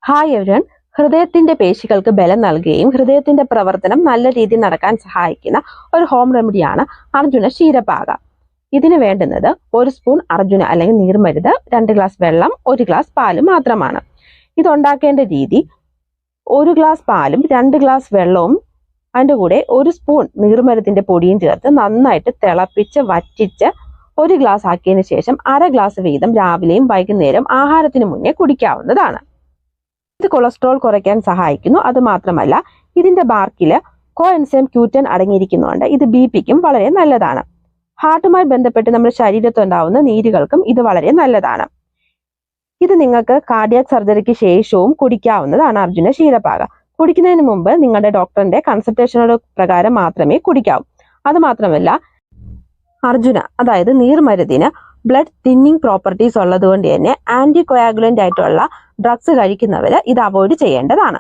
Hi everyone. ഹൃദയത്തിന്റെ പേശികൾക്ക് ബലം നൽകുകയും ഹൃദയത്തിന്റെ പ്രവർത്തനം നല്ല രീതിയിൽ നടക്കാൻ സഹായിക്കുന്ന ഒരു ഹോം റെമഡിയാണ് അർജുന ക്ഷീരപാക. ഇതിന് വേണ്ടുന്നത് 1 സ്പൂൺ അർജുന അല്ലെങ്കിൽ നീർമരുത്, 2 ഗ്ലാസ് വെള്ളം, 1 ഗ്ലാസ് പാല് മാത്രമാണ്. ഇതുണ്ടാക്കേണ്ട രീതി: 1 ഗ്ലാസ് പാലും 2 ഗ്ലാസ് വെള്ളവും അതിൻ്റെ കൂടെ 1 സ്പൂൺ നീർമരുതിന്റെ പൊടിയും ചേർത്ത് നന്നായിട്ട് തിളപ്പിച്ച് വറ്റിച്ച് 1 ഗ്ലാസ് ആക്കിയതിനു ശേഷം 1/2 ഗ്ലാസ് വീതം രാവിലെയും വൈകുന്നേരം ആഹാരത്തിന് മുന്നേ കുടിക്കാവുന്നതാണ്. ഇത് കൊളസ്ട്രോൾ കുറയ്ക്കാൻ സഹായിക്കുന്നു. അതുമാത്രമല്ല, ഇതിന്റെ ബാർക്കിൽ കോഎൻസൈം Q10 അടങ്ങിയിരിക്കുന്നതുകൊണ്ട് ഇത് ബിപിക്കും വളരെ നല്ലതാണ്. ഹാർട്ടുമായി ബന്ധപ്പെട്ട് നമ്മുടെ ശരീരത്തുണ്ടാവുന്ന നീരുകൾക്കും ഇത് വളരെ നല്ലതാണ്. ഇത് നിങ്ങൾക്ക് കാർഡിയാക് സർജറിക്ക് ശേഷവും കുടിക്കാവുന്നതാണ്. അർജുന ക്ഷീരപാക കുടിക്കുന്നതിന് മുമ്പ് നിങ്ങളുടെ ഡോക്ടറിന്റെ കൺസൾട്ടേഷനോട് പ്രകാരം മാത്രമേ കുടിക്കാവൂ. അതുമാത്രമല്ല, അർജുന അതായത് നീർമരുതിന് ബ്ലഡ് തിന്നിങ് പ്രോപ്പർട്ടീസ് ഉള്ളതുകൊണ്ട് തന്നെ ആന്റി കൊയാഗുലന്റ് ആയിട്ടുള്ള ഡ്രഗ്സ് കഴിക്കുന്നവർ ഇത് അവോയ്ഡ് ചെയ്യേണ്ടതാണ്.